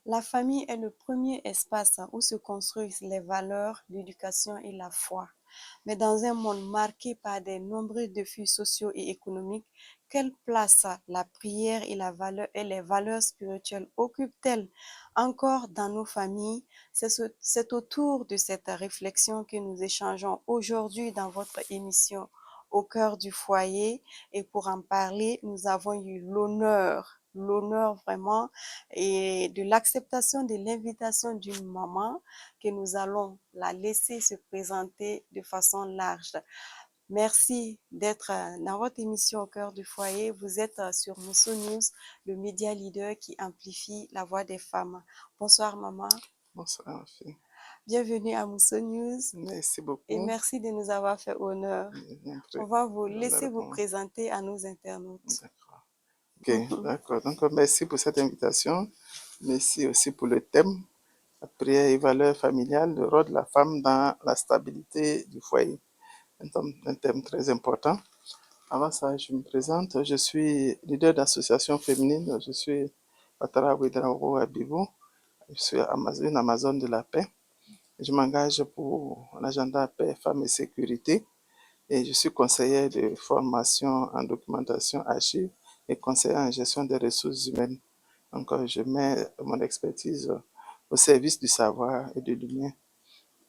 La famille est le premier espace où se construisent les valeurs, l'éducation et la foi. Mais dans un monde marqué par de nombreux défis sociaux et économiques, quelle place la prière et, et les valeurs spirituelles occupent-elles encore dans nos familles? C'est autour de cette réflexion que nous échangeons aujourd'hui dans votre émission Au cœur du foyer. Et pour en parler, nous avons eu l'honneur vraiment et de l'acceptation de l'invitation d'une maman que nous allons la laisser se présenter de façon large. Merci d'être dans votre émission Au cœur du foyer. Vous êtes sur Mousso News, le média leader qui amplifie la voix des femmes. Bonsoir maman. Bonsoir, fille. Bienvenue à Mousso News Merci et beaucoup. merci de nous avoir fait honneur. On va vous laisser vous présenter à nos internautes. D'accord. Ok, d'accord. Donc, merci pour cette invitation. Merci aussi pour le thème, la prière et valeurs familiales, le rôle de la femme dans la stabilité du foyer. Un thème très important. Avant ça, je me présente. Je suis leader d'association féminine. Je suis Patara Ouedraogo Abibou. Je suis une Amazone de la paix. Je m'engage pour l'agenda paix, femmes et sécurité. Et je suis conseiller de formation en documentation archive et conseiller en gestion des ressources humaines. Donc, je mets mon expertise au service du savoir et de l'humain.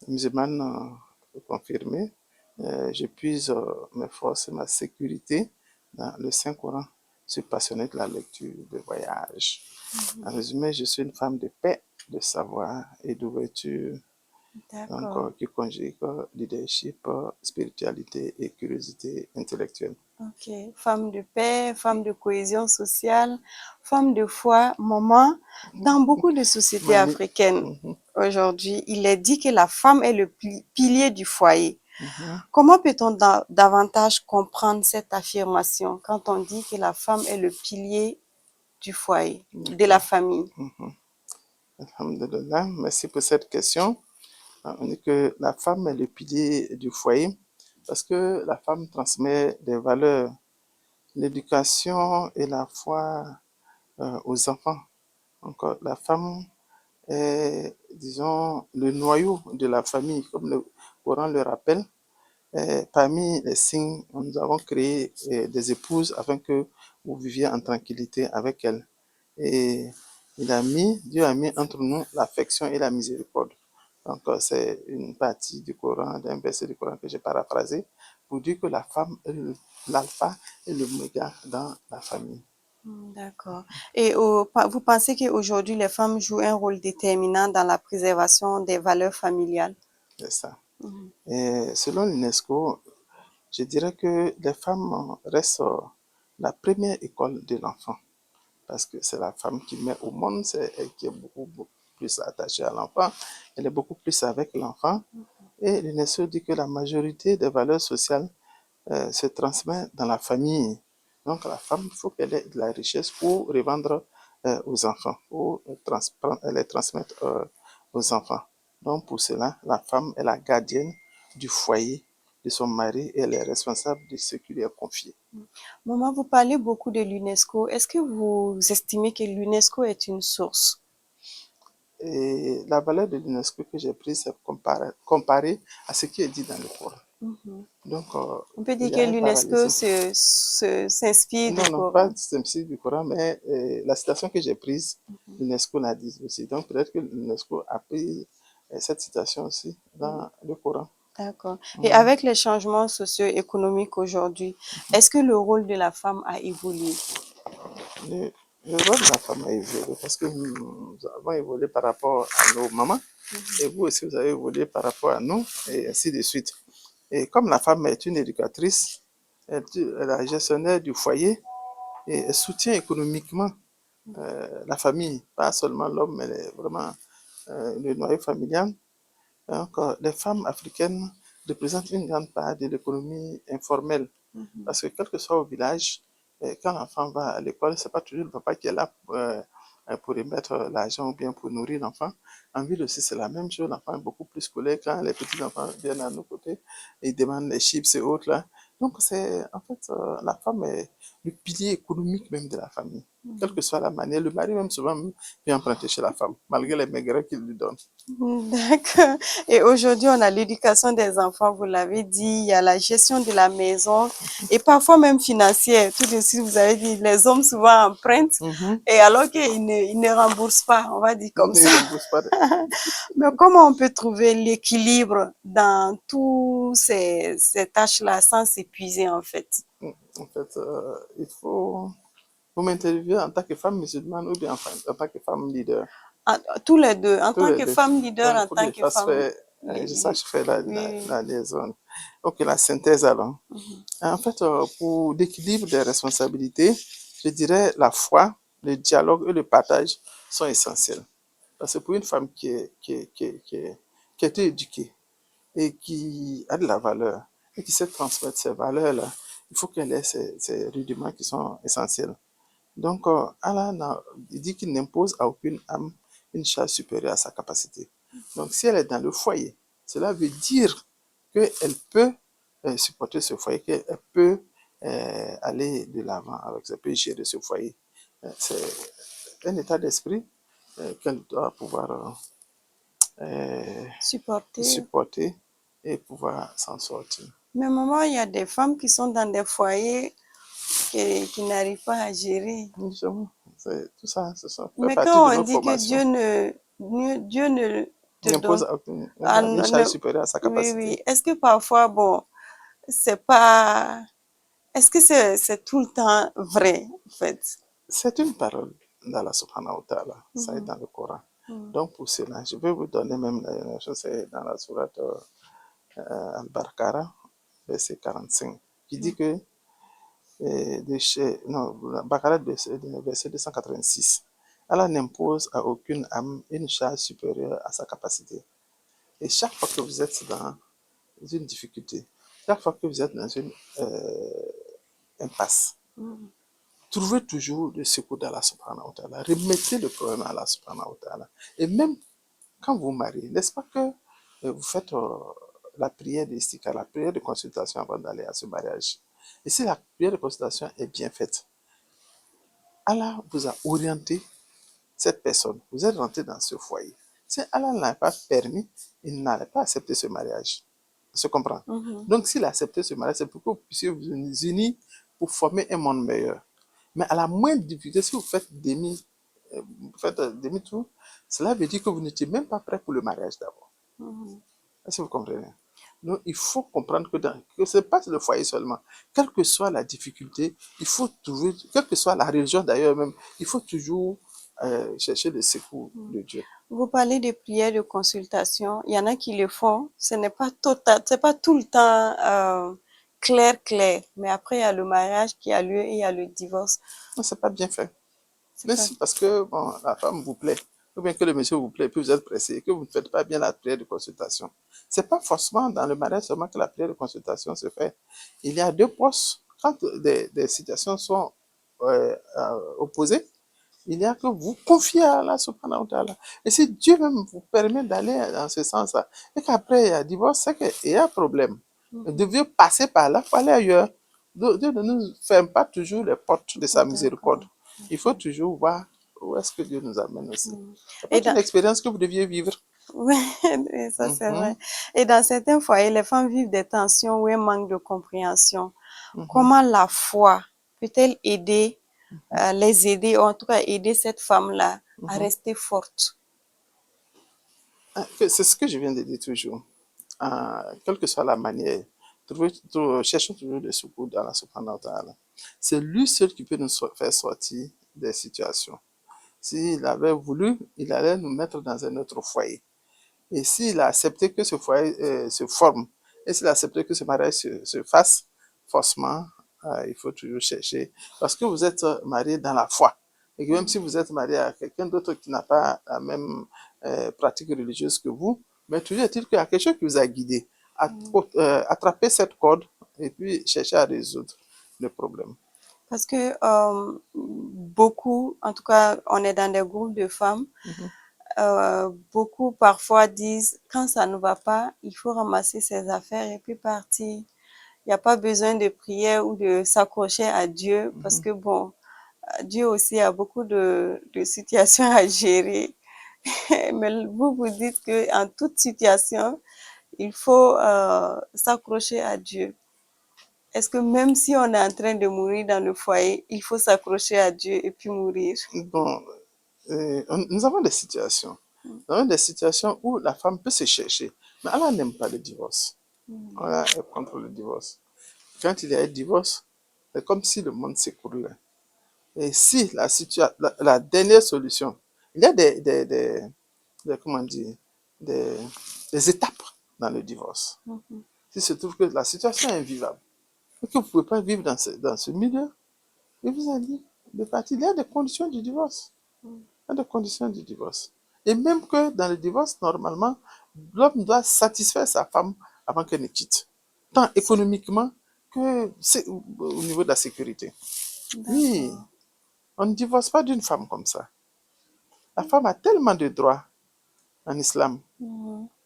Musulmane confirmée, je puise mes forces et ma sécurité dans le Saint-Coran. Je suis passionné de la lecture, de voyage. En résumé, je suis une femme de paix, de savoir et d'ouverture. Donc, qui conjugue leadership, spiritualité et curiosité intellectuelle. Ok, femme de paix, femme de cohésion sociale, femme de foi, maman. Dans beaucoup de sociétés africaines aujourd'hui, il est dit que la femme est le pilier du foyer. Comment peut-on davantage comprendre cette affirmation quand on dit que la femme est le pilier du foyer, de la famille? Alhamdulillah, merci pour cette question. On dit que la femme est le pilier du foyer parce que la femme transmet des valeurs, l'éducation et la foi aux enfants. Donc, la femme est, disons, le noyau de la famille, comme le Coran le rappelle. Parmi les signes, nous avons créé des épouses afin que vous viviez en tranquillité avec elles. Et Dieu a mis entre nous l'affection et la miséricorde. Donc, c'est une partie du Coran, d'un verset du Coran que j'ai paraphrasé pour dire que la femme est l'alpha et l'oméga dans la famille. D'accord. Et vous pensez qu'aujourd'hui, les femmes jouent un rôle déterminant dans la préservation des valeurs familiales? C'est ça. Et selon l'UNESCO, je dirais que les femmes restent la première école de l'enfant parce que c'est la femme qui met au monde, c'est elle qui est beaucoup plus attachée à l'enfant, elle est beaucoup plus avec l'enfant. Et l'UNESCO dit que la majorité des valeurs sociales se transmet dans la famille. Donc la femme, il faut qu'elle ait de la richesse pour revendre aux enfants, pour les transmettre aux enfants. Donc pour cela, la femme est la gardienne du foyer de son mari et elle est responsable de ce qui lui est confié. Maman, vous parlez beaucoup de l'UNESCO. Est-ce que vous estimez que l'UNESCO est une source? Et la valeur de l'UNESCO que j'ai prise, c'est comparé à ce qui est dit dans le Coran. Donc, On peut il dire y que a un l'UNESCO parallélisme. s'inspire du Non, pas Coran. du du Coran, mais la citation que j'ai prise, l'UNESCO l'a dit aussi. Donc, peut-être que l'UNESCO a pris cette citation aussi dans le Coran. D'accord. Et avec les changements socio-économiques aujourd'hui, est-ce que le rôle de la femme a évolué? Le, le rôle de la femme a évolué parce que nous avons évolué par rapport à nos mamans et vous aussi, vous avez évolué par rapport à nous et ainsi de suite. Et comme la femme est une éducatrice, elle est la gestionnaire du foyer et elle soutient économiquement la famille, pas seulement l'homme, mais vraiment le noyau familial. Donc, les femmes africaines représentent une grande part de l'économie informelle. Parce que quel que soit au village, quand l'enfant va à l'école, ce n'est pas toujours le papa qui est là pour y mettre l'argent ou bien pour nourrir l'enfant. En ville aussi, c'est la même chose. L'enfant est beaucoup plus scolaire quand les petits-enfants viennent à nos côtés et ils demandent les chips et autres. Là. Donc, c'est en fait, la femme est le pilier économique même de la famille. Quelle que soit la manière, le mari même souvent vient emprunter chez la femme, malgré les maigreurs qu'il lui donne. D'accord. Et aujourd'hui, on a l'éducation des enfants, vous l'avez dit, il y a la gestion de la maison et parfois même financière. Tout de suite, vous avez dit, les hommes souvent empruntent et alors qu'ils ne remboursent pas, on va dire comme Il ça. ne rembourse pas. Mais comment on peut trouver l'équilibre dans toutes ces tâches-là sans s'épuiser en fait? En fait, il faut... Vous m'interviewez en tant que femme musulmane ou bien en tant que femme leader? Tous les deux, en Tous tant les que deux. femme leader, Donc, en pour que tant que femme... je sache faire la, Oui. la liaison. Ok, la synthèse alors. En fait, pour l'équilibre des responsabilités, je dirais la foi, le dialogue et le partage sont essentiels. Parce que pour une femme qui a été éduquée et qui a de la valeur et qui sait transmettre ces valeurs-là, il faut qu'elle ait ces rudiments qui sont essentiels. Donc, Allah il dit qu'il n'impose à aucune âme une charge supérieure à sa capacité. Donc, si elle est dans le foyer, cela veut dire qu'elle peut supporter ce foyer, qu'elle peut aller de l'avant avec ce peut gérer ce foyer. C'est un état d'esprit qu'elle doit pouvoir Supporter. supporter et pouvoir s'en sortir. Mais maman, il y a des femmes qui sont dans des foyers qui n'arrivent pas à gérer. Justement, tout ça, fait Mais partie de quand on nos dit que formations. Dieu ne te Il impose donne... à aucune Ah, âme une charge supérieure à sa oui, capacité. oui. Est-ce que parfois, bon, c'est pas... Est-ce que c'est tout le temps vrai, en fait? C'est une parole d'Allah subhanahu wa ta'ala, ça est dans le Coran. Donc pour cela, je vais vous donner même la chose, c'est dans la sourate Al-Baqarah, verset 45, qui dit que, non, Baqarah, verset 286, Allah n'impose à aucune âme une charge supérieure à sa capacité. Et chaque fois que vous êtes dans une difficulté, chaque fois que vous êtes dans une impasse, trouvez toujours le secours d'Allah subhanahu wa ta'ala. Remettez le problème à Allah subhanahu wa ta'ala. Et même quand vous mariez, n'est-ce pas que vous faites la prière d'Istika, la prière de consultation avant d'aller à ce mariage. Et si la prière de consultation est bien faite, Allah vous a orienté cette personne. Vous êtes rentré dans ce foyer. Si Allah n'a pas permis, il n'allait pas accepter ce mariage. Se comprend. Donc, s'il a accepté ce mariage, c'est pour que vous puissiez vous unir pour former un monde meilleur. Mais à la moindre difficulté, si vous faites demi-tour, cela veut dire que vous n'étiez même pas prêt pour le mariage d'abord. Est-ce que vous comprenez? Donc, il faut comprendre que ce n'est pas le foyer seulement. Quelle que soit la difficulté, il faut trouver, quelle que soit la religion d'ailleurs même, il faut toujours chercher le secours de Dieu. Vous parlez de prières de consultation. Il y en a qui le font. Ce n'est pas total, c'est pas tout le temps clair. Mais après, il y a le mariage qui a lieu et il y a le divorce. Non, c'est pas bien fait. Mais Pas... si parce que bon, la femme vous plaît, ou bien que le monsieur vous plaît, puis vous êtes pressé, et que vous ne faites pas bien la prière de consultation. C'est pas forcément dans le mariage seulement que la prière de consultation se fait. Il y a deux postes. Quand des situations sont opposées, il y a que vous confier à Allah subhanahu wa ta'ala. Et si Dieu même vous permet d'aller dans ce sens-là, et qu'après il y a divorce, c'est qu'il y a un problème. Vous devez passer par là pour aller ailleurs. Dieu ne nous ferme pas toujours les portes de sa miséricorde. Il faut toujours voir où est-ce que Dieu nous amène aussi. C'est une expérience que vous deviez vivre. Oui, ça c'est vrai. Et dans certains foyers, les femmes vivent des tensions ou un manque de compréhension. Comment la foi peut-elle aider, les aider, ou en tout cas aider cette femme-là à rester forte? C'est ce que je viens de dire toujours. Quelle que soit la manière, cherchons toujours le secours d'Allah subhanahu wa ta'ala. C'est lui seul qui peut nous faire sortir des situations. S'il avait voulu, il allait nous mettre dans un autre foyer. Et s'il a accepté que ce foyer se forme, et s'il a accepté que ce mariage se fasse, forcément, il faut toujours chercher. Parce que vous êtes marié dans la foi. Et que même si vous êtes marié à quelqu'un d'autre qui n'a pas la même pratique religieuse que vous, mais toujours est-il qu'il y a quelque chose qui vous a guidé. Attrapez cette corde et puis chercher à résoudre le problème. Parce que beaucoup, en tout cas, on est dans des groupes de femmes, beaucoup parfois disent, quand ça ne va pas, il faut ramasser ses affaires et puis partir. Il n'y a pas besoin de prière ou de s'accrocher à Dieu parce que bon, Dieu aussi a beaucoup de situations à gérer. Mais vous dites qu'en toute situation, il faut s'accrocher à Dieu. Est-ce que même si on est en train de mourir dans le foyer, il faut s'accrocher à Dieu et puis mourir? Bon, nous avons des situations. Nous avons des situations où la femme peut se chercher, mais Allah n'aime pas le divorce. Allah est contre le divorce. Quand il y a un divorce, c'est comme si le monde s'écroulait. Et si la dernière solution, il y a comment dire, des, des étapes dans le divorce. S'il se trouve que la situation est invivable et que vous ne pouvez pas vivre dans ce milieu, et vous allez de partir. Il y a des conditions du divorce. Il y a des conditions du divorce. Et même que dans le divorce, normalement, l'homme doit satisfaire sa femme avant qu'elle ne quitte. Tant économiquement que au niveau de la sécurité. Oui, on ne divorce pas d'une femme comme ça. La femme a tellement de droits en islam.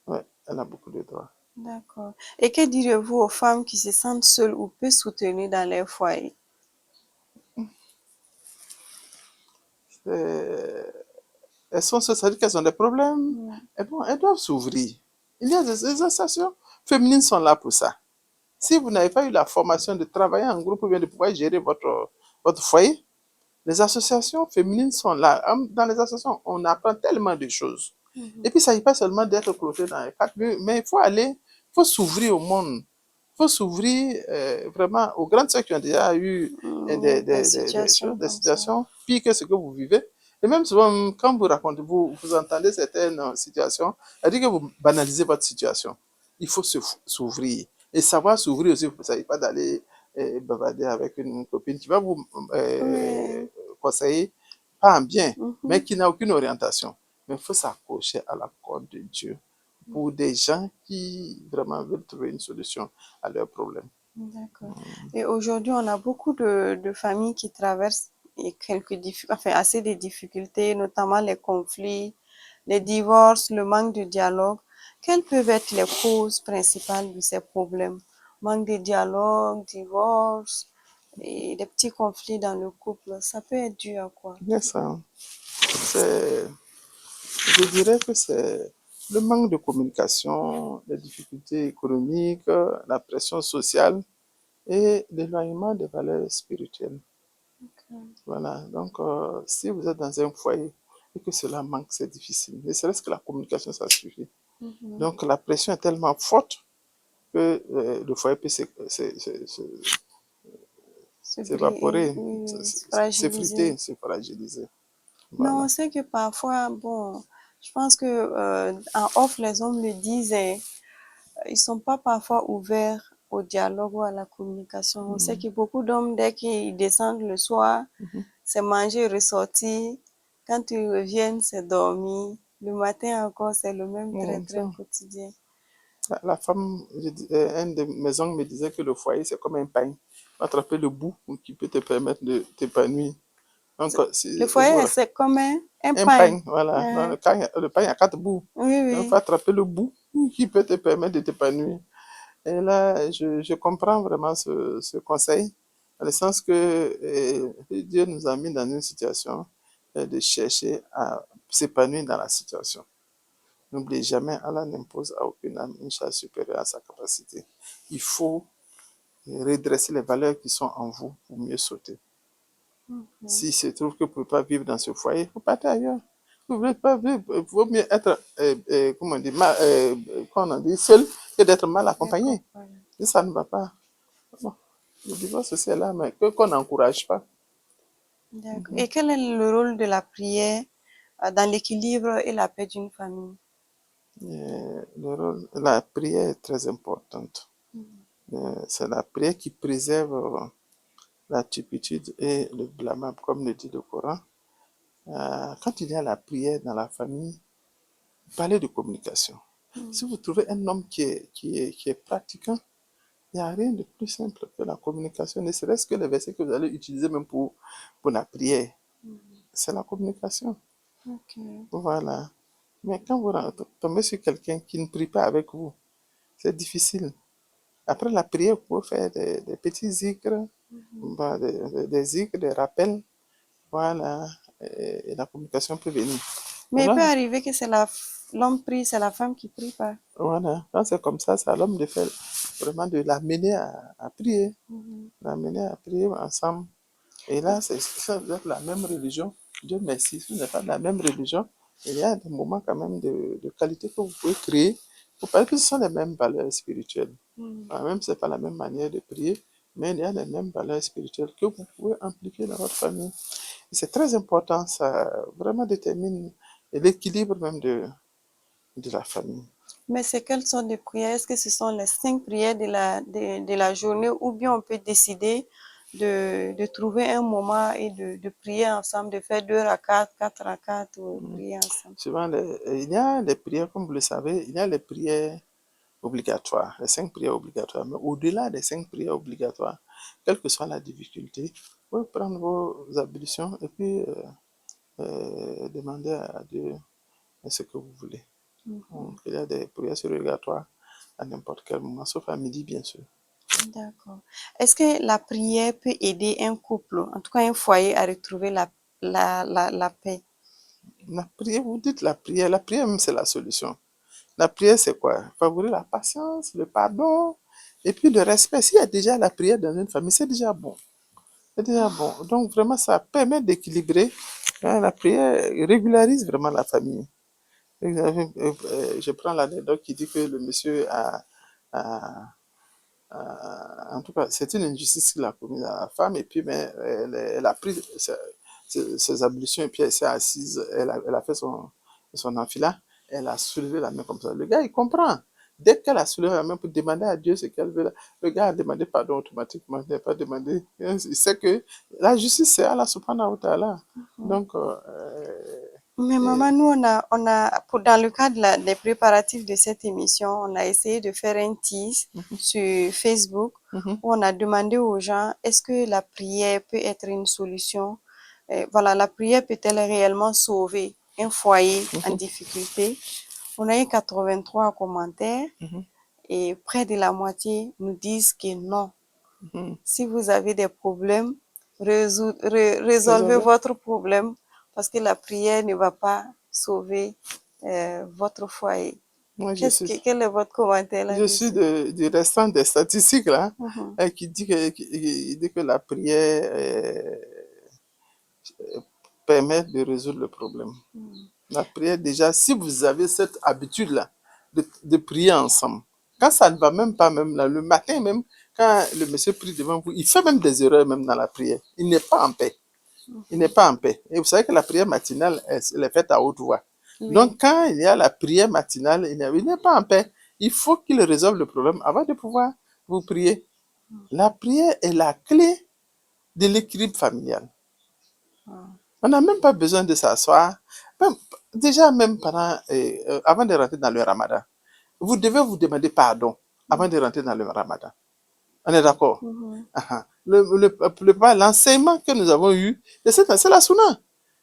Ouais, elle a beaucoup de droits. D'accord. Et que direz-vous aux femmes qui se sentent seules ou peu soutenues dans leur foyer? Elles sont seules, ça veut dire qu'elles ont des problèmes. Et bon, elles doivent s'ouvrir. Il y a des associations féminines sont là pour ça. Si vous n'avez pas eu la formation de travailler en groupe ou bien de pouvoir gérer votre foyer, les associations féminines sont là. Dans les associations, on apprend tellement de choses. Et puis, ça ne s'agit pas seulement d'être cloîtré dans les quatre murs, mais il faut aller, il faut s'ouvrir au monde. Il faut s'ouvrir vraiment aux grandes sœurs qui ont déjà eu des situations pires que ce que vous vivez. Et même souvent, quand vous racontez, vous entendez certaines situations, ça dit que vous banalisez votre situation. Il faut s'ouvrir. Et savoir s'ouvrir aussi, il ne s'agit pas d'aller bavarder avec une copine qui va vous conseiller, pas en bien, mais qui n'a aucune orientation. Mais il faut s'accrocher à la corde de Dieu pour des gens qui vraiment veulent trouver une solution à leurs problèmes. D'accord. Et aujourd'hui, on a beaucoup de familles qui traversent assez de difficultés, notamment les conflits, les divorces, le manque de dialogue. Quelles peuvent être les causes principales de ces problèmes? Manque de dialogue, divorce et des petits conflits dans le couple. Ça peut être dû à quoi? Bien ça. Je dirais que c'est le manque de communication, les difficultés économiques, la pression sociale et l'éloignement des valeurs spirituelles. Voilà, donc si vous êtes dans un foyer et que cela manque, c'est difficile. Mais c'est que la communication, ça suffit. Donc la pression est tellement forte que le foyer peut s'évaporer, s'effriter, se fragiliser. Mais Voilà. on sait que parfois, bon, je pense que en off, les hommes le disent, ils sont pas parfois ouverts au dialogue ou à la communication. On sait que beaucoup d'hommes, dès qu'ils descendent le soir, c'est manger, ressortir. Quand ils reviennent, c'est dormir. Le matin encore, c'est le même train quotidien. La femme, un de mes oncles me disait que le foyer, c'est comme un pain. Attraper le bout qui peut te permettre de t'épanouir. Donc, Le foyer, c'est comme un pain. pain, voilà. Dans le pain, il y a 4 bouts. Oui, Donc, il oui. faut attraper le bout qui peut te permettre de t'épanouir. Et là, je comprends vraiment ce conseil, dans le sens que Dieu nous a mis dans une situation de chercher à s'épanouir dans la situation. N'oubliez jamais, Allah n'impose à aucune âme une charge supérieure à sa capacité. Il faut redresser les valeurs qui sont en vous pour mieux sauter. S'il se trouve que vous ne pouvez pas vivre dans ce foyer, vous partez ailleurs. Vous ne voulez pas vivre, il vaut mieux être, comment on dit, comment on dit, seul que d'être mal accompagné. Et ça ne va pas. Bon, le divorce aussi est là, mais qu'on n'encourage pas. D'accord. Et quel est le rôle de la prière dans l'équilibre et la paix d'une famille? La prière est très importante. C'est la prière qui préserve la turpitude et le blâmable, comme le dit le Coran. Quand il y a la prière dans la famille, parlez de communication. Si vous trouvez un homme qui est pratiquant, il n'y a rien de plus simple que la communication, ne serait-ce que les versets que vous allez utiliser même pour la prière. C'est la communication. Voilà. Mais quand vous tombez sur quelqu'un qui ne prie pas avec vous, c'est difficile. Après la prière, vous pouvez faire des petits zikrs, des zikrs, des rappels, Voilà, et la communication peut venir. Mais il Voilà. peut arriver que c'est l'homme prie, c'est la femme qui prie pas. Voilà, quand c'est comme ça, c'est à l'homme de faire, vraiment de l'amener à prier, Mhm. l'amener à prier ensemble. Et là, c'est vous êtes la même religion. Dieu merci, si vous n'êtes pas de la même religion, il y a des moments quand même de qualité que vous pouvez créer. Pour pas que ce sont les mêmes valeurs spirituelles. Mhm. Même si ce n'est pas la même manière de prier, mais il y a les mêmes valeurs spirituelles que vous pouvez impliquer dans votre famille. Et c'est très important, ça vraiment détermine l'équilibre même de la famille. Mais c'est quelles sont les prières? Est-ce que ce sont les 5 prières de la journée ou bien on peut décider de trouver un moment et de prier ensemble, de faire 2 rakats, 4 rakats ou prier ensemble? Souvent, il y a les prières, comme vous le savez, il y a les prières obligatoires, les 5 prières obligatoires. Mais au-delà des 5 prières obligatoires, quelle que soit la difficulté, vous pouvez prendre vos ablutions et puis demander à Dieu ce que vous voulez. Donc, il y a des prières surrogatoires à n'importe quel moment, sauf à midi, bien sûr. D'accord. Est-ce que la prière peut aider un couple, en tout cas un foyer, à retrouver la paix? La prière, vous dites la prière même, c'est la solution. La prière, c'est quoi? Favoriser la patience, le pardon, et puis le respect. S'il y a déjà la prière dans une famille, c'est déjà bon. C'est déjà bon. Donc, vraiment, ça permet d'équilibrer. La prière régularise vraiment la famille. Je prends l'anecdote qui dit que le monsieur a en tout cas, c'est une injustice qu'il a commise à la femme, et puis mais, elle a pris ses ablutions, et puis elle s'est assise, elle a fait son enfila, elle a soulevé la main comme ça. Le gars, il comprend. Dès qu'elle a soulevé la main pour demander à Dieu ce qu'elle veut, le gars a demandé pardon automatiquement, il n'a pas demandé. Il sait que la justice, c'est Allah subhanahu wa ta'ala. Donc, Mais maman, nous, dans le cadre des préparatifs de cette émission, on a essayé de faire un tease sur Facebook où on a demandé aux gens, est-ce que la prière peut être une solution? Voilà, la prière peut-elle réellement sauver un foyer en difficulté? On a eu 83 commentaires et près de la moitié nous disent que non. Si vous avez des problèmes, résolvez votre problème parce que la prière ne va pas sauver votre foyer. moi, Quel est votre commentaire je suis là-dessus? du restant des statistiques là, Mhm. qui dit que la prière permet de résoudre le problème. La prière, déjà, si vous avez cette habitude-là de prier ensemble, quand ça ne va même pas, même là, le matin même, quand le monsieur prie devant vous, il fait même des erreurs même dans la prière. Il n'est pas en paix. Il n'est pas en paix. Et vous savez que la prière matinale, elle est faite à haute voix. Oui. Donc, quand il y a la prière matinale, il n'est pas en paix. Il faut qu'il résolve le problème avant de pouvoir vous prier. La prière est la clé de l'équilibre familial. On n'a même pas besoin de s'asseoir. Déjà, même avant de rentrer dans le ramadan, vous devez vous demander pardon avant de rentrer dans le ramadan. On est d'accord? Mhm. L'enseignement que nous avons eu, c'est la sunna.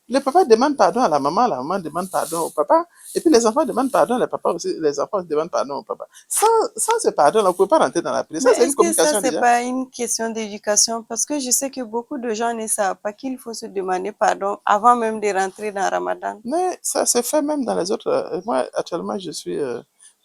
Le papa demande pardon à la maman demande pardon au papa, et puis les enfants demandent pardon, les papas aussi, les enfants demandent pardon au papa. Sans ce pardon, on ne peut pas rentrer dans la prière. Mais Ça, c'est une est-ce que ça, communication c'est déjà. pas une question d'éducation? Parce que je sais que beaucoup de gens ne savent pas qu'il faut se demander pardon avant même de rentrer dans Ramadan. Mais ça se fait même dans les autres. Moi, actuellement, je suis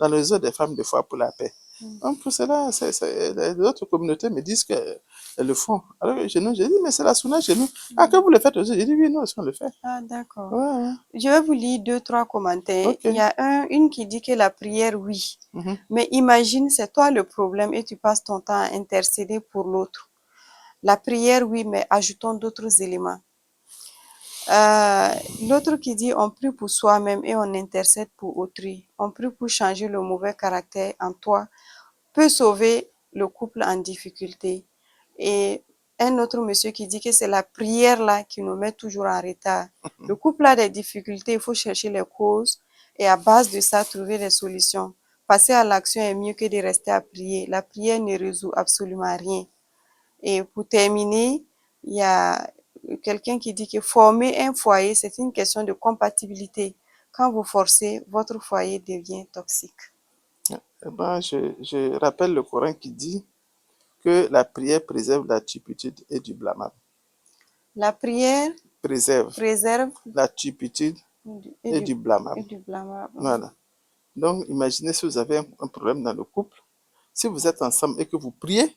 dans le réseau des femmes de foi pour la paix. Donc, pour cela, les autres communautés me disent qu'elles le font. Alors, chez nous, j'ai dit, mais c'est la sunna chez nous. Ah, que vous le faites aussi? J'ai dit, oui, nous aussi, on le fait. Ah, d'accord. Ouais, ouais. Je vais vous lire 2, 3 commentaires. Ok. Il y a une qui dit que la prière, oui. Mhm. Mais imagine, c'est toi le problème et tu passes ton temps à intercéder pour l'autre. La prière, oui, mais ajoutons d'autres éléments. L'autre qui dit on prie pour soi-même et on intercède pour autrui. On prie pour changer le mauvais caractère en toi, peut sauver le couple en difficulté. Et un autre monsieur qui dit que c'est la prière là qui nous met toujours en retard. Le couple a des difficultés, il faut chercher les causes et à base de ça, trouver des solutions. Passer à l'action est mieux que de rester à prier. La prière ne résout absolument rien. Et pour terminer, il y a quelqu'un qui dit que former un foyer, c'est une question de compatibilité. Quand vous forcez, votre foyer devient toxique. Eh ben, je rappelle le Coran qui dit que la prière préserve la turpitude et du blâmable. La prière préserve préserve la turpitude et du blâmable. et du blâmable. Voilà. Donc, imaginez si vous avez un problème dans le couple, si vous êtes ensemble et que vous priez,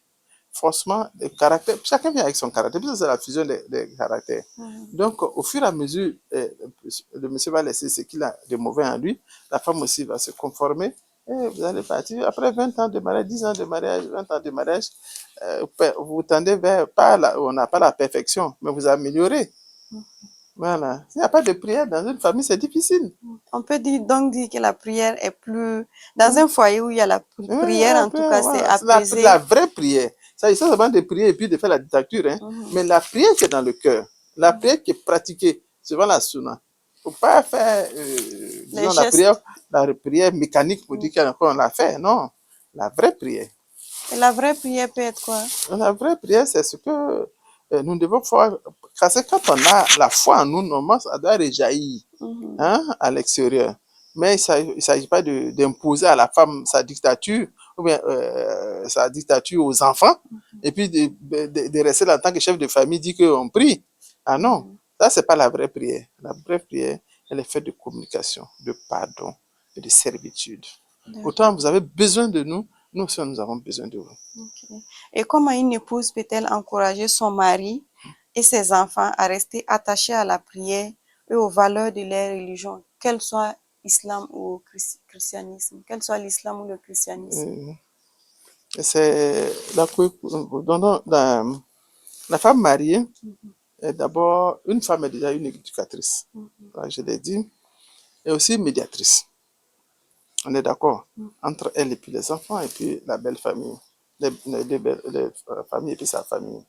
forcément, le caractère, chacun vient avec son caractère, parce que c'est la fusion des caractères. Donc, au fur et à mesure, le monsieur va laisser ce qu'il a de mauvais en lui, la femme aussi va se conformer, et vous allez partir. Après 20 ans de mariage, 10 ans de mariage, 20 ans de mariage, vous tendez vers, on n'a pas la perfection, mais vous améliorez. Voilà. S'il n'y a pas de prière dans une famille, c'est difficile. On peut dire que la prière est plus... Dans un foyer où il y a la prière, en tout cas, c'est apaisé. La vraie prière. Ça, il s'agit seulement de prier et puis de faire la dictature. Hein. Mais la prière qui est dans le cœur, la prière qui est pratiquée, souvent la sunna. Il ne faut pas faire disons, la prière mécanique pour dire qu'on l'a fait. Non. La vraie prière. Et la vraie prière peut être quoi? La vraie prière, c'est ce que nous devons faire. Parce que quand on a la foi en nous, normalement, ça doit rejaillir hein, à l'extérieur. Mais il ne s'agit pas d'imposer à la femme sa dictature, ou bien sa dictature aux enfants, et puis de rester là en tant que chef de famille, dire qu'on prie. Ah non, ça, ce n'est pas la vraie prière. La vraie prière, elle est faite de communication, de pardon et de servitude. Autant vous avez besoin de nous, nous aussi, nous avons besoin de vous. Okay. Et comment une épouse peut-elle encourager son mari et ses enfants à rester attachés à la prière et aux valeurs de leur religion, qu'elle soit islam ou christianisme, qu'elle soit l'islam ou le christianisme? C'est la femme mariée est d'abord, une femme est déjà une éducatrice, je l'ai dit, et aussi médiatrice. On est d'accord entre elle et puis les enfants et puis la belle famille, les familles et puis sa famille.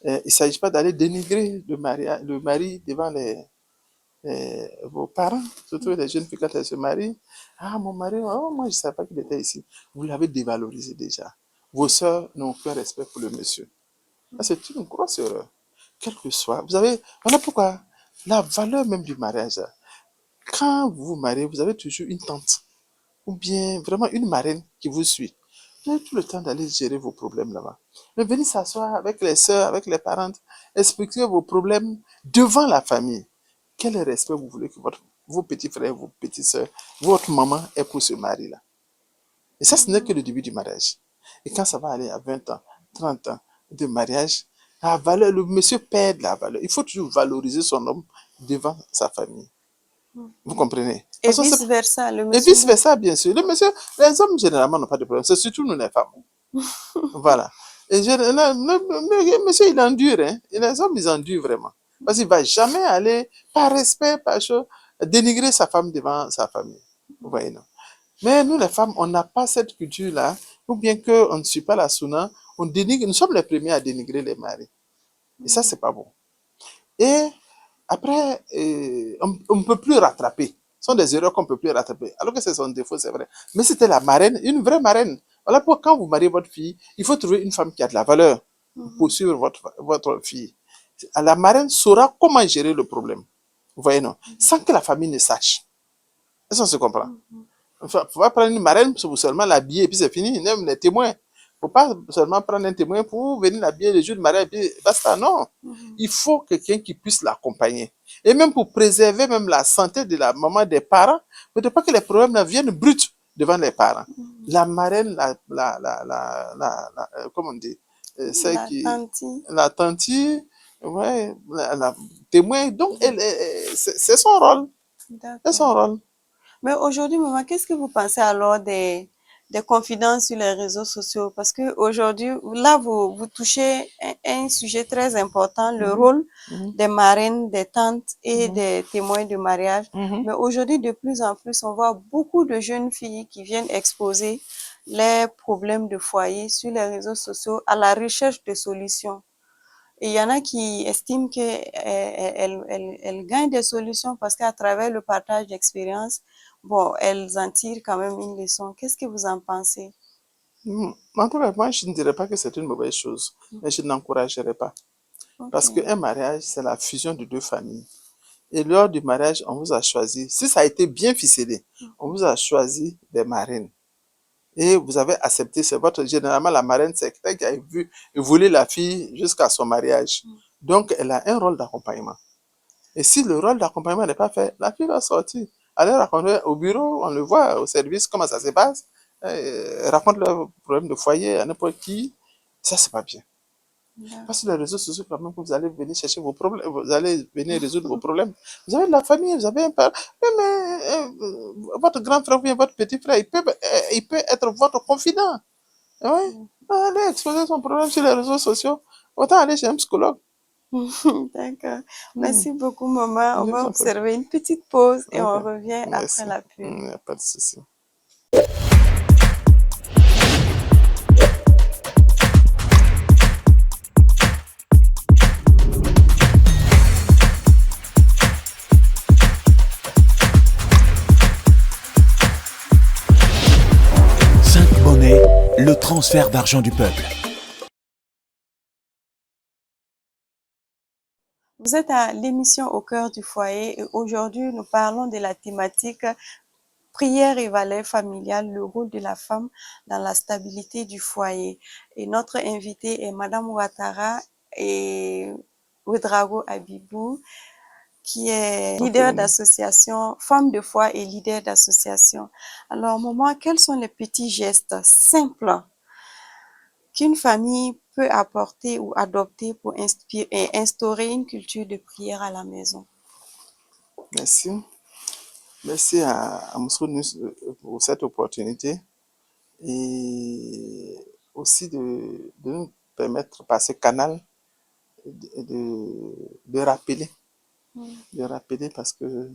Il ne s'agit pas d'aller dénigrer le mari devant vos parents, surtout les jeunes filles quand elles se marient. Ah, mon mari, oh, moi je ne savais pas qu'il était ici. Vous l'avez dévalorisé déjà. Vos sœurs n'ont aucun respect pour le monsieur. C'est une grosse erreur. Quel que soit. Voilà pourquoi la valeur même du mariage, quand vous vous mariez, vous avez toujours une tante ou bien vraiment une marraine qui vous suit. Vous avez tout le temps d'aller gérer vos problèmes là-bas. Mais venez s'asseoir avec les sœurs, avec les parents, expliquer vos problèmes devant la famille. Quel respect vous voulez que vos petits frères, vos petites sœurs, votre maman ait pour ce mari-là. Et ça, ce n'est que le début du mariage. Et quand ça va aller à 20 ans, 30 ans de mariage, la valeur, le monsieur perd la valeur. Il faut toujours valoriser son homme devant sa famille. Vous comprenez? Et vice-versa, le Et monsieur. vice-versa, bien sûr. Les hommes, généralement, n'ont pas de problème. C'est surtout nous, les femmes. Voilà. Et le monsieur, il endure. Hein. Et les hommes, ils endurent vraiment. Parce qu'il ne va jamais aller, par respect, par chose, dénigrer sa femme devant sa famille. Vous voyez, non? Mais nous, les femmes, on n'a pas cette culture-là. Ou bien qu'on ne suit pas la sunna, on dénigre. Nous sommes les premiers à dénigrer les maris. Et ça, c'est pas bon. Et après, on ne peut plus rattraper. Ce sont des erreurs qu'on ne peut plus rattraper. Alors que c'est son défaut, c'est vrai. Mais c'était la marraine, une vraie marraine. Voilà pourquoi quand vous mariez votre fille, il faut trouver une femme qui a de la valeur pour suivre votre fille. La marraine saura comment gérer le problème. Vous voyez, non? Sans que la famille ne sache. Est-ce qu'on se comprend? Il ne faut pas prendre une marraine pour seulement l'habiller et puis c'est fini. Même les témoins. Il ne faut pas seulement prendre un témoin pour venir l'habiller le jour de mariage et puis basta. Non. Il faut quelqu'un qui puisse l'accompagner. Et même pour préserver même la santé de la maman des parents, il ne faut pas que les problèmes viennent bruts devant les parents. La marraine, comment on dit? La tante, ouais, la témoin. Donc, c'est son rôle. C'est son rôle. Mais aujourd'hui, maman, qu'est-ce que vous pensez alors des confidences sur les réseaux sociaux? Parce qu'aujourd'hui, là, vous touchez un sujet très important, le rôle des marraines, des tantes et des témoins de mariage. Mais aujourd'hui, de plus en plus, on voit beaucoup de jeunes filles qui viennent exposer les problèmes de foyer sur les réseaux sociaux à la recherche de solutions. Et il y en a qui estiment qu'elles gagnent des solutions parce qu'à travers le partage d'expériences, bon, elles en tirent quand même une leçon. Qu'est-ce que vous en pensez? En tout cas, moi, je ne dirais pas que c'est une mauvaise chose, mais je n'encouragerais pas. Parce qu'un mariage, c'est la fusion de deux familles. Et lors du mariage, on vous a choisi, si ça a été bien ficelé, on vous a choisi des marraines. Et vous avez accepté, généralement la marraine, c'est quelqu'un qui a vu évoluer la fille jusqu'à son mariage. Donc, elle a un rôle d'accompagnement. Et si le rôle d'accompagnement n'est pas fait, la fille va sortir. Aller raconter au bureau, on le voit au service, comment ça se passe. Raconte le problème de foyer à n'importe qui. Ça, c'est pas bien. Parce que les réseaux sociaux, quand même, vous allez venir chercher vos problèmes, vous allez venir résoudre vos problèmes. Vous avez de la famille, vous avez un père. Votre grand frère ou bien votre petit frère, il peut être votre confident. Oui. Allez exposer son problème sur les réseaux sociaux. Autant aller chez un psychologue. D'accord. Merci beaucoup, maman. On Je va vous en prie. observer une petite pause et on Ok. revient Merci. après la pub. Il n'y a pas de souci. Le transfert d'argent du peuple. Vous êtes à l'émission Au cœur du foyer et aujourd'hui nous parlons de la thématique prière et valeurs familiales, le rôle de la femme dans la stabilité du foyer. Et notre invitée est Madame Ouattara et Ouedraogo Abibou, qui est leader d'association, femme de foi et leader d'association. Alors, maman, quels sont les petits gestes simples qu'une famille peut apporter ou adopter pour instaurer une culture de prière à la maison? Merci. Merci à Moussounous pour cette opportunité et aussi de nous permettre par ce canal de rappeler. De rappeler parce que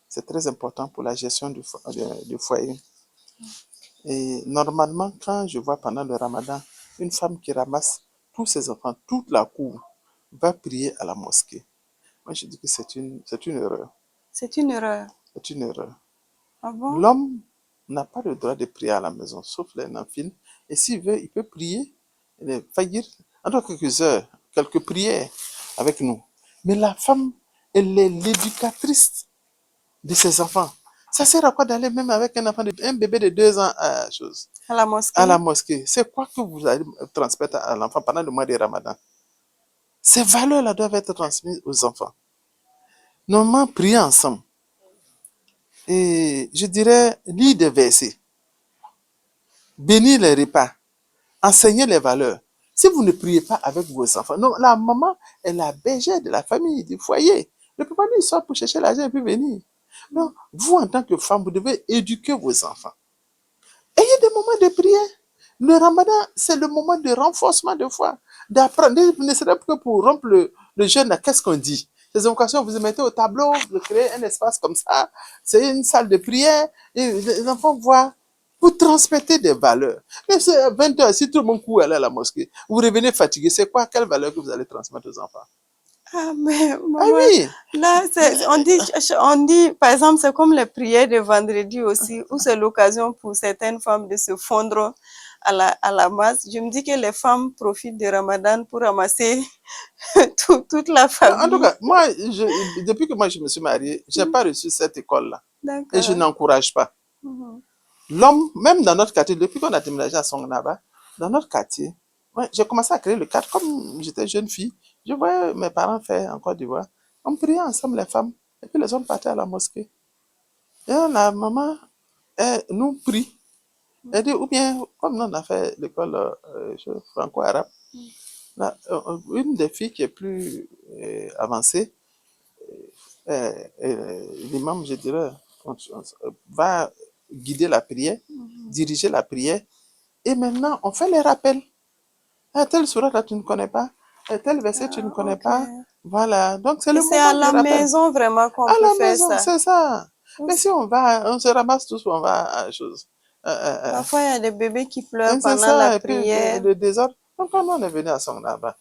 c'est très important pour la gestion du foyer. Et normalement, quand je vois pendant le ramadan, une femme qui ramasse tous ses enfants, toute la cour, va prier à la mosquée. Moi, je dis que c'est une erreur. C'est une erreur. C'est une erreur. Ah bon? L'homme n'a pas le droit de prier à la maison, sauf les nafils. Et s'il veut, il peut prier, faillir, en quelques heures, quelques prières avec nous. Mais la femme, elle est l'éducatrice de ses enfants. Ça sert à quoi d'aller même avec un bébé de 2 ans à la mosquée? À la mosquée. C'est quoi que vous allez transmettre à l'enfant pendant le mois de Ramadan? Ces valeurs-là doivent être transmises aux enfants. Normalement, prier ensemble. Et je dirais, lire des versets. Bénir les repas. Enseigner les valeurs. Si vous ne priez pas avec vos enfants, non, la maman est la bergère de la famille, du foyer. Le papa, lui, sort pour chercher l'argent et puis venir. Non, vous, en tant que femme, vous devez éduquer vos enfants. Ayez des moments de prière. Le ramadan, c'est le moment de renforcement de foi. D'apprendre, ne serait-ce que pour rompre le jeûne, qu'est-ce qu'on dit? Ces occasions, vous mettez au tableau, vous créez un espace comme ça, c'est une salle de prière, et les enfants voient, vous transmettez des valeurs. Mais c'est à 20 heures, si tout le monde court aller à la mosquée, vous revenez fatigué, c'est quoi, quelle valeur que vous allez transmettre aux enfants? Ah, mais Ah maman, oui! là, on dit, par exemple, c'est comme les prières de vendredi aussi, où c'est l'occasion pour certaines femmes de se fondre à la masse. Je me dis que les femmes profitent de Ramadan pour ramasser toute la En tout famille. cas, moi, depuis que moi je me suis marié, je n'ai pas reçu cette école-là. Et je D'accord. n'encourage pas. L'homme, même dans notre quartier, depuis qu'on a déménagé à Songanaba, dans notre quartier, ouais, j'ai commencé à créer le cadre. Comme j'étais jeune fille, je voyais mes parents faire en Côte d'Ivoire. On priait ensemble les femmes, et puis les hommes partaient à la mosquée. Et la maman, elle nous prie. Elle dit, ou bien, comme nous on a fait l'école franco-arabe, une des filles qui est plus avancée, l'imam, je dirais, va guider la prière, diriger la prière. Et maintenant, on fait les rappels. Ah, tel surat là, tu ne connais pas. Tel verset, tu ne connais Ok. pas. Voilà. Donc, c'est Et le c'est à moment du la rappel. maison vraiment qu'on À peut la faire maison, ça. c'est ça. Mais si on va, on se ramasse tous, on va à chose. Parfois, il y a des bébés qui pleurent C'est pendant la ça. Et puis, prière. le désordre. Donc, quand on est venu à son là-bas,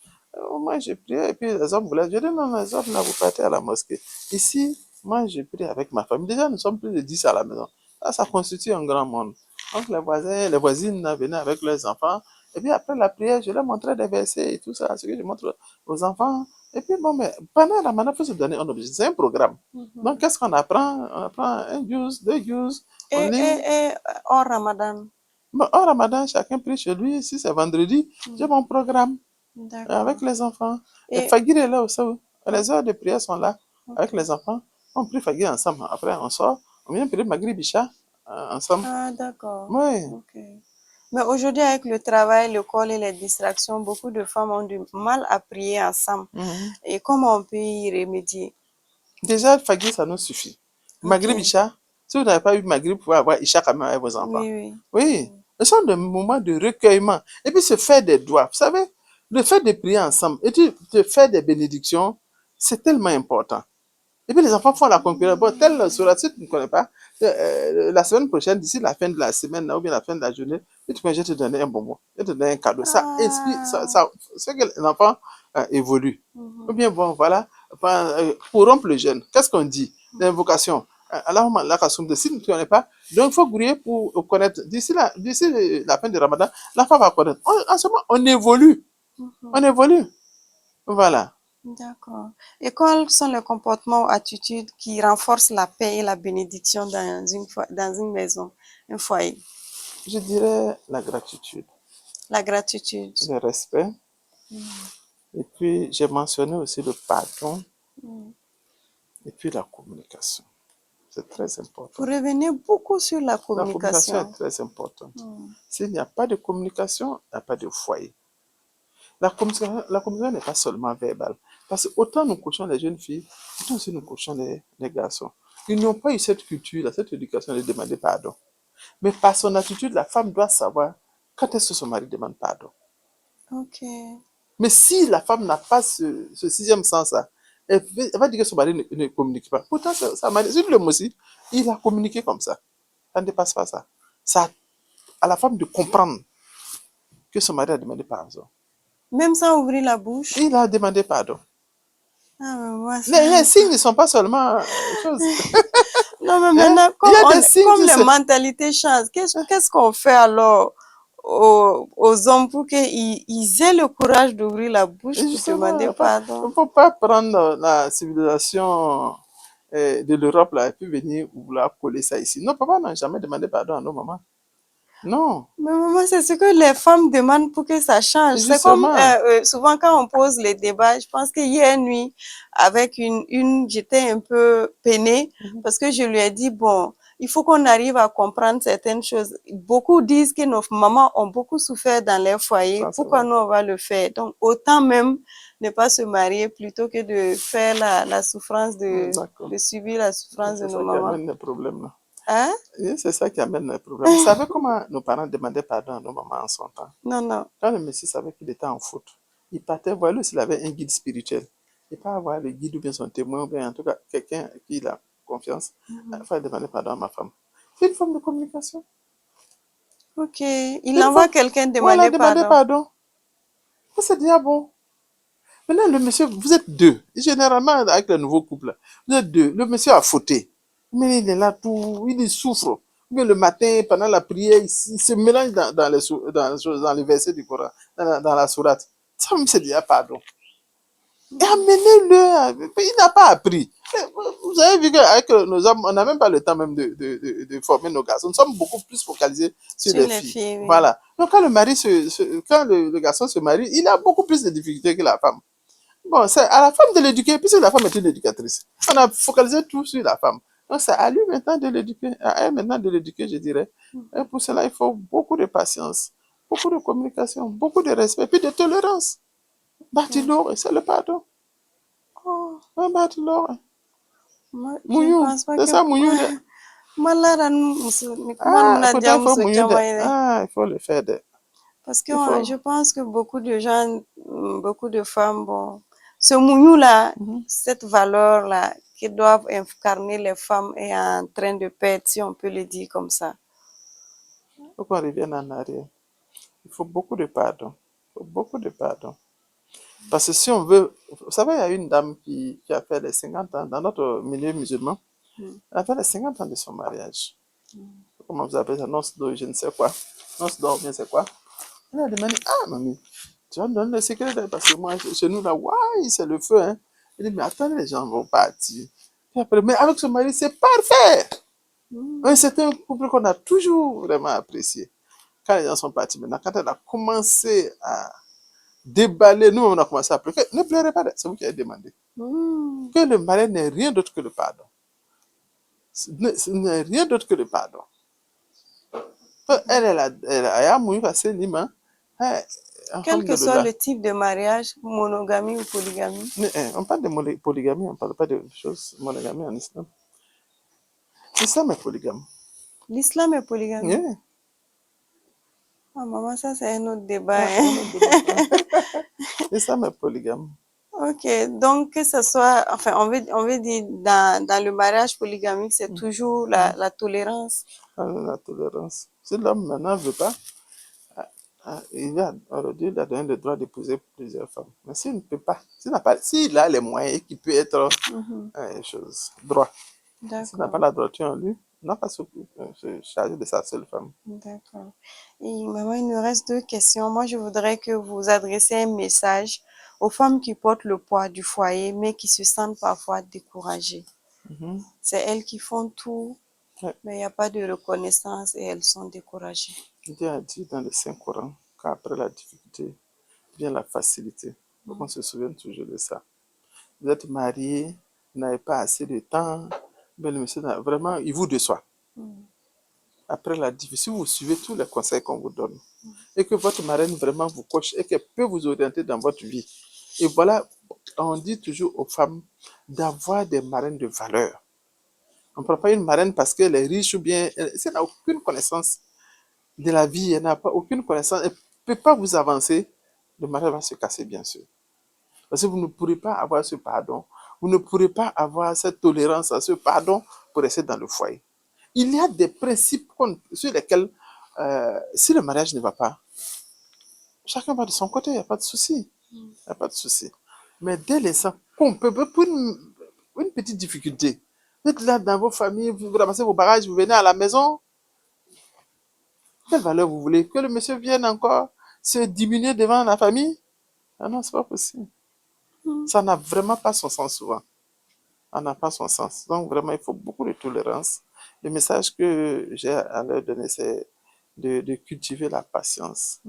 moi, j'ai prié. Et puis, les hommes voulaient. Je dis, non, les hommes, là, vous partez à la mosquée. Ici, moi, j'ai prié avec ma famille. Déjà, nous sommes plus de 10 à la maison. Ça constitue un grand monde. Donc, les voisins, les voisines venaient avec leurs enfants. Et puis, après la prière, je leur montrais des versets et tout ça, ce que je montre aux enfants. Et puis, bon, mais pendant la manif, il faut se donner un objectif. C'est un programme. Donc, qu'est-ce qu'on apprend? On apprend un juz, deux juz, on lit. Et hors Ramadan. Bon, au Ramadan, chacun prie chez lui. Si c'est vendredi, j'ai mon programme avec D'accord. les enfants. Et Et Fagir est là aussi. Les heures de prière sont là. avec les enfants, on prie Fagui ensemble. Après, on sort, on vient prier Maghrib Bicha ensemble. Ah, d'accord. Oui. Ok. Mais aujourd'hui, avec le travail, l'école et les distractions, beaucoup de femmes ont du mal à prier ensemble. Mhm. Et comment on peut y remédier? Déjà, Fagui, ça nous suffit. Maghrib Ok. Isha, si vous n'avez pas eu Maghrib, vous pouvez avoir Isha quand même avec vos enfants. Oui, oui. Oui, ce sont des moments de recueillement. Et puis se faire des doigts. Vous savez, le fait de prier ensemble et de faire des bénédictions, c'est tellement important. Et puis les enfants font la concurrence. Bon, telle sourate, si tu ne connais pas, la semaine prochaine, d'ici la fin de la semaine, là, ou bien la fin de la journée, tu peux, je vais te donner un bonbon, je vais te donner un cadeau. Ça inspire, Ah. c'est que l'enfant évolue. Ou Mhm. bien, bon, voilà, pour rompre le jeûne, qu'est-ce qu'on dit? L'invocation. Allahumma laka sumtu. Si tu ne connais pas, donc il faut grouiller pour connaître. D'ici la fin du Ramadan, l'enfant va connaître. En ce moment, on évolue. Mhm. On évolue. Voilà. D'accord. Et quels sont les comportements ou attitudes qui renforcent la paix et la bénédiction dans une maison, un foyer? Je dirais la gratitude, La gratitude. le respect. Mhm. Et puis, j'ai mentionné aussi le pardon Mhm. et puis la communication. C'est très Vous important. revenez beaucoup sur la La communication est communication. très importante. Mhm. S'il n'y a pas de communication, il n'y a pas de foyer. La communication n'est pas seulement verbale. Parce que autant nous coachons les jeunes filles, autant aussi nous coachons les garçons. Ils n'ont pas eu cette culture, cette éducation de demander pardon. Mais par son attitude, la femme doit savoir quand est-ce que son mari demande pardon. Ok. Mais si la femme n'a pas ce sixième sens-là, elle va dire que son mari ne communique pas. Pourtant, sa mari, c'est l'homme aussi, il a communiqué comme ça. Ça ne dépasse pas ça. C'est à la femme de comprendre que son mari a demandé pardon. Même sans ouvrir la bouche. Il a demandé pardon. Ah, mais moi, Les ça. signes ne sont pas seulement choses. Non, mais Hein? maintenant, Il y a des signes comme qui les se... mentalités changent, qu'est-ce qu'on fait alors aux hommes pour qu'ils aient le courage d'ouvrir la bouche Et pour justement, demander il ne pardon? faut pas prendre la civilisation de l'Europe là, et puis venir vouloir coller ça ici. Nos papas n'ont jamais demandé pardon à nos mamans. Non. Mais maman, c'est ce que les femmes demandent pour que ça change. Et C'est comme justement, souvent quand on pose les débats, je pense que hier nuit, avec j'étais un peu peinée parce que je lui ai dit, bon, il faut qu'on arrive à comprendre certaines choses. Beaucoup disent que nos mamans ont beaucoup souffert dans leur foyer. ça c'est Pourquoi vrai. nous, on va le faire? Donc, autant même ne pas se marier plutôt que de faire la souffrance D'accord. de subir la Et souffrance de c'est nos ça qui mamans. amène les problèmes là. Hein? Et c'est ça qui amène les problèmes. Vous savez comment nos parents demandaient pardon à nos mamans en son temps? Non, non. Quand le monsieur savait qu'il était en faute, il partait voir lui s'il avait un guide spirituel. Et pas avoir le guide ou bien son témoin, ou bien en tout cas quelqu'un à qui il a confiance. Il faut demander pardon à ma femme. C'est une forme de communication. Ok. Il C'est une envoie forme. quelqu'un Voilà, demander demander pardon. pardon. Ça, c'est déjà bon. Maintenant, le monsieur, vous êtes deux. Et généralement, avec le nouveau couple, vous êtes deux. Le monsieur a fauté. Mais il est là, tout, il souffre. Mais le matin, pendant la prière, il se mélange dans les versets du Coran, dans la sourate. Ça, c'est déjà pardon. Et amenez-le. Il n'a pas appris. Vous avez vu qu'avec nos hommes, on n'a même pas le temps même de former nos garçons. Nous sommes beaucoup plus focalisés sur Sur les les filles. filles, oui. Voilà. Donc, quand quand le garçon se marie, il a beaucoup plus de difficultés que la femme. Bon, c'est à la femme de l'éduquer, puisque la femme est une éducatrice. On a focalisé tout sur la femme. Donc, c'est à lui maintenant de l'éduquer, à elle maintenant de l'éduquer, je dirais. Et pour cela, il faut beaucoup de patience, beaucoup de communication, beaucoup de respect, puis de tolérance. Bâti-l'or, c'est le pardon. Oh, Un bâti-l'or. je ne Mouillou, pense pas c'est que ça, mouillou. Malaran musu ni kuma Ah, nuna pourtant, ja il faut musu mouillou. jamaïne. Ah, il faut le faire. Parce que Il faut. je pense que beaucoup de gens, beaucoup de femmes, bon, ce mouillou-là, Mhm. cette valeur-là, qui doivent incarner les femmes est en train de perdre, si on peut le dire comme ça. Il faut qu'on revienne en arrière. Il faut beaucoup de pardon. Il faut beaucoup de pardon. Parce que si on veut, vous savez, il y a une dame qui a fait les 50 ans dans notre milieu musulman. Mm. Elle a fait les 50 ans de son mariage. Comment vous appelez ça? Noce d'or, je ne sais quoi. Noce d'or, bien c'est quoi? Elle a demandé, ah, mamie, tu vas me donner le secret parce que moi, chez nous, là, ouais, c'est le feu, hein. Elle dit, mais attendez, les gens vont partir. Puis après, mais avec son mari, c'est parfait. Mm. C'est un couple qu'on a toujours vraiment apprécié. Quand les gens sont partis, maintenant, quand elle a commencé à déballer, nous, on a commencé à pleurer. Ne pleurez pas, c'est vous qui avez demandé. Hmm. Que le mariage n'est rien d'autre que le pardon. Ce n'est rien d'autre que le pardon. Elle a mouru parce que Lima. Quel que soit le type de mariage, monogamie ou polygamie. On parle de polygamie, on ne parle pas de choses monogamie en islam. L'islam est polygame. L'islam est polygamie. Yeah. Ah, maman, ça c'est un autre débat. L'islam est polygame. Ok, donc que ce soit, enfin, on veut dire dans le mariage polygamique, c'est toujours la tolérance. La tolérance. Si l'homme maintenant ne veut pas, Dieu lui a donné le droit d'épouser plusieurs femmes. Mais s'il ne peut pas, s'il a les moyens et qu'il peut être droit, s'il n'a pas la droiture en lui, il n'a pas se charger de sa seule femme. D'accord. Et maman, il nous reste 2 questions. Moi, je voudrais que vous adressiez un message aux femmes qui portent le poids du foyer, mais qui se sentent parfois découragées. C'est elles qui font tout, mais il n'y a pas de reconnaissance et elles sont découragées. Dieu a dit dans le Saint-Coran qu'après la difficulté vient la facilité. Faut qu'on se souvienne toujours de ça. Vous êtes marié, vous n'avez pas assez de temps, mais le monsieur, vraiment, il vous déçoit. Après la difficulté, si vous suivez tous les conseils qu'on vous donne, et que votre marraine vraiment vous coche, et qu'elle peut vous orienter dans votre vie. Et voilà, on dit toujours aux femmes d'avoir des marraines de valeur. On ne prend pas une marraine parce qu'elle est riche ou bien, si elle n'a aucune connaissance de la vie, elle n'a pas aucune connaissance, elle ne peut pas vous avancer, le mariage va se casser, bien sûr. Parce que vous ne pourrez pas avoir ce pardon, vous ne pourrez pas avoir cette tolérance à ce pardon pour rester dans le foyer. Il y a des principes sur lesquels, si le mariage ne va pas, chacun va de son côté, il n'y a pas de souci. Il n'y a pas de souci. Mais dès l'instant qu'on peut, pour une petite difficulté, vous êtes là dans vos familles, vous ramassez vos bagages, vous venez à la maison, quelle valeur vous voulez? Que le monsieur vienne encore se diminuer devant la famille? Ah non, c'est pas possible. Ça n'a vraiment pas son sens souvent. Ça n'a pas son sens. Donc vraiment, il faut beaucoup de tolérance. Le message que j'ai à leur donner, c'est de cultiver la patience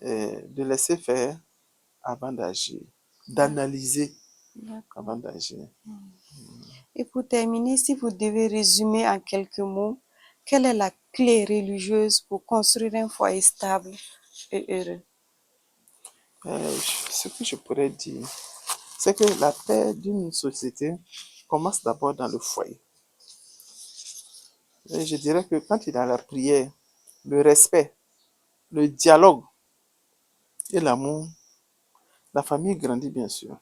et de laisser faire avant d'agir, d'analyser avant d'agir. Et pour terminer, si vous devez résumer en quelques mots, quelle est la clé religieuse pour construire un foyer stable et heureux? Ce que je pourrais dire, c'est que la paix d'une société commence d'abord dans le foyer. Et je dirais que quand il y a la prière, le respect, le dialogue et l'amour, la famille grandit bien sûr.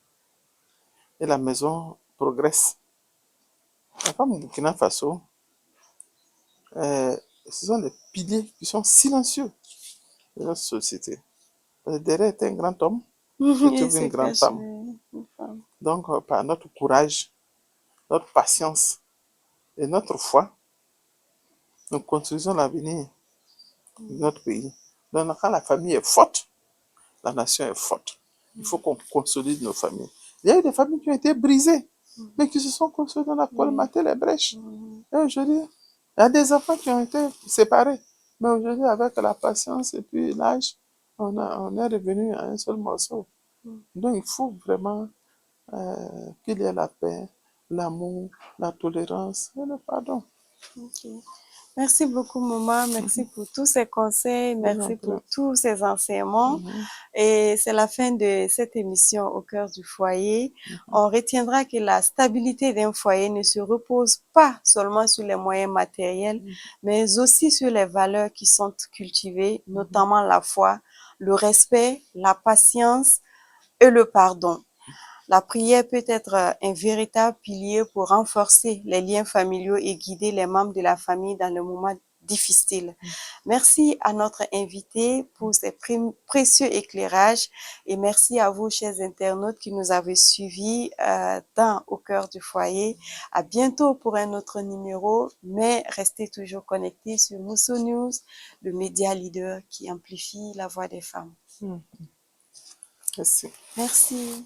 Et la maison progresse. La femme au Burkina Faso, ce sont des piliers qui sont silencieux de notre société. Parce que derrière est un grand homme qui trouve une grande femme. Donc, par notre courage, notre patience et notre foi, nous construisons l'avenir de notre pays. Donc, quand la famille est forte, la nation est forte. Il faut qu'on consolide nos familles. Il y a eu des familles qui ont été brisées, mais qui se sont consolidées, on a colmaté les brèches. Et aujourd'hui, il y a des enfants qui ont été séparés. Mais aujourd'hui, avec la patience et puis l'âge, on est revenu à un seul morceau. Donc, il faut vraiment qu'il y ait la paix, l'amour, la tolérance et le pardon. Okay. Merci beaucoup, maman. Merci pour tous ces conseils. Merci pour tous ces enseignements. Et c'est la fin de cette émission au cœur du foyer. On retiendra que la stabilité d'un foyer ne se repose pas seulement sur les moyens matériels, mais aussi sur les valeurs qui sont cultivées, notamment la foi, le respect, la patience et le pardon. La prière peut être un véritable pilier pour renforcer les liens familiaux et guider les membres de la famille dans le moment difficile. Merci à notre invité pour ses précieux éclairages et merci à vous, chers internautes, qui nous avez suivis dans Au cœur du foyer. À bientôt pour un autre numéro, mais restez toujours connectés sur Mousso News, le média leader qui amplifie la voix des femmes. Merci. Merci.